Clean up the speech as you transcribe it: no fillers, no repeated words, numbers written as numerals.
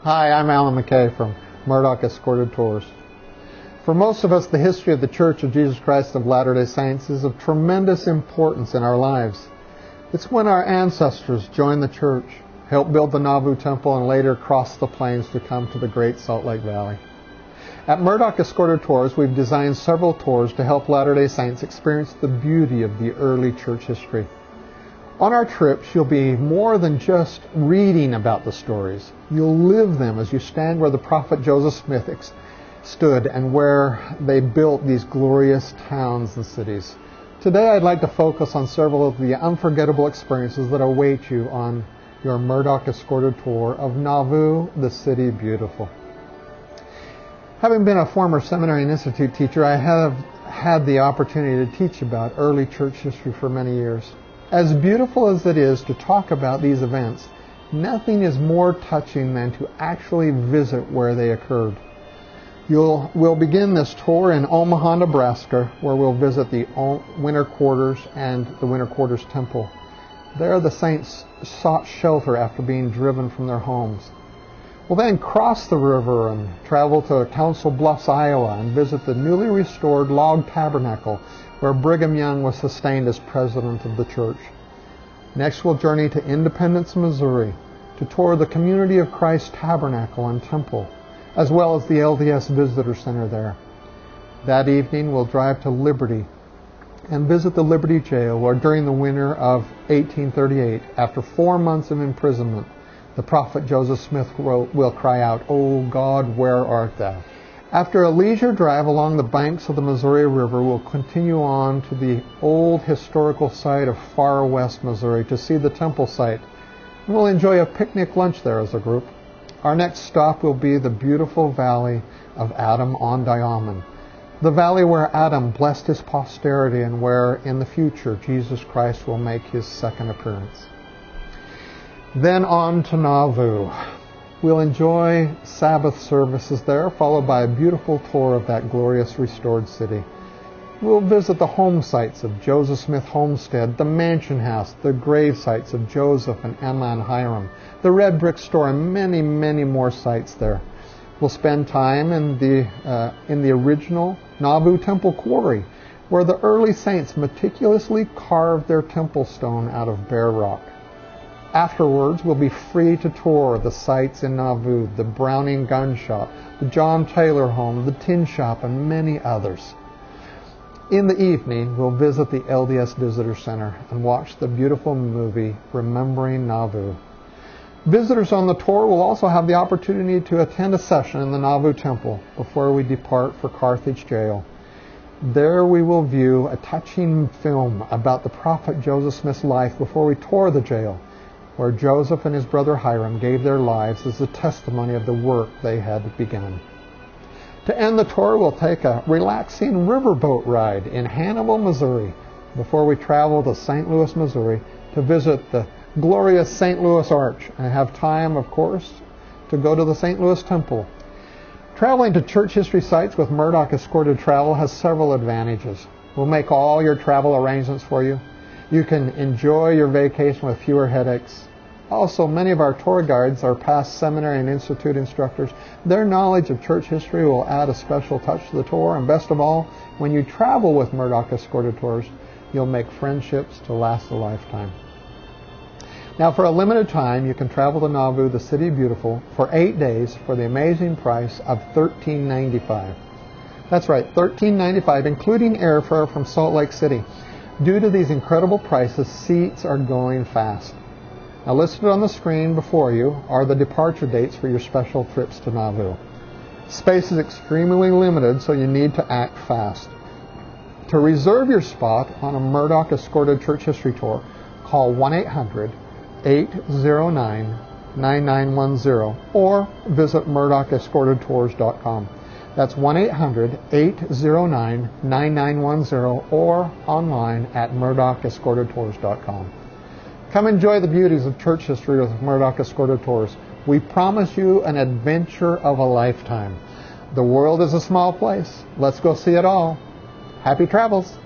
Hi, I'm Alan McKay from Murdoch Escorted Tours. For most of us, the history of the Church of Jesus Christ of Latter-day Saints is of tremendous importance in our lives. It's when our ancestors joined the church, helped build the Nauvoo Temple, and later crossed the plains to come to the Great Salt Lake Valley. At Murdoch Escorted Tours, we've designed several tours to help Latter-day Saints experience the beauty of the early church history. On our trips, you'll be more than just reading about the stories. You'll live them as you stand where the prophet Joseph Smith stood and where they built these glorious towns and cities. Today, I'd like to focus on several of the unforgettable experiences that await you on your Murdoch Escorted Tour of Nauvoo, the City Beautiful. Having been a former seminary and institute teacher, I have had the opportunity to teach about early church history for many years. As beautiful as it is to talk about these events, nothing is more touching than to actually visit where they occurred. We'll begin this tour in Omaha, Nebraska, where we'll visit the winter quarters and the winter quarters temple. There the saints sought shelter after being driven from their homes. We'll then cross the river and travel to Council Bluffs, Iowa, and visit the newly restored log tabernacle where Brigham Young was sustained as president of the church. Next, we'll journey to Independence, Missouri, to tour the Community of Christ Tabernacle and Temple, as well as the LDS Visitor Center there. That evening, we'll drive to Liberty and visit the Liberty Jail, where during the winter of 1838, after 4 months of imprisonment, the prophet Joseph Smith will cry out, "O God, where art thou?" After a leisure drive along the banks of the Missouri River, we'll continue on to the old historical site of Far West, Missouri, to see the temple site. And we'll enjoy a picnic lunch there as a group. Our next stop will be the beautiful valley of Adam-ondi-ahman, the valley where Adam blessed his posterity and where, in the future, Jesus Christ will make his second appearance. Then on to Nauvoo. We'll enjoy Sabbath services there, followed by a beautiful tour of that glorious restored city. We'll visit the home sites of Joseph Smith Homestead, the mansion house, the grave sites of Joseph and Emma and Hiram, the red brick store, and many, many more sites there. We'll spend time in the original Nauvoo Temple quarry, where the early saints meticulously carved their temple stone out of bare rock. Afterwards, we'll be free to tour the sites in Nauvoo, the Browning Gun Shop, the John Taylor Home, the Tin Shop, and many others. In the evening, we'll visit the LDS Visitor Center and watch the beautiful movie, Remembering Nauvoo. Visitors on the tour will also have the opportunity to attend a session in the Nauvoo Temple before we depart for Carthage Jail. There we will view a touching film about the prophet Joseph Smith's life before we tour the jail, where Joseph and his brother Hiram gave their lives as a testimony of the work they had begun. To end the tour, we'll take a relaxing riverboat ride in Hannibal, Missouri, before we travel to St. Louis, Missouri, to visit the glorious St. Louis Arch and have time, of course, to go to the St. Louis Temple. Traveling to church history sites with Murdoch Escorted Travel has several advantages. We'll make all your travel arrangements for you. You can enjoy your vacation with fewer headaches. Also, many of our tour guides are past seminary and institute instructors. Their knowledge of church history will add a special touch to the tour. And best of all, when you travel with Murdoch Escorted Tours, you'll make friendships to last a lifetime. Now, for a limited time, you can travel to Nauvoo, the City Beautiful, for 8 days for the amazing price of $13.95. That's right, $13.95, including airfare from Salt Lake City. Due to these incredible prices, seats are going fast. Now, listed on the screen before you are the departure dates for your special trips to Nauvoo. Space is extremely limited, so you need to act fast. To reserve your spot on a Murdoch Escorted Church History Tour, call 1-800-809-9910 or visit murdochescortedtours.com. That's 1-800-809-9910 or online at murdochescortedtours.com. Come enjoy the beauties of church history with Murdoch Escorted Tours. We promise you an adventure of a lifetime. The world is a small place. Let's go see it all. Happy travels.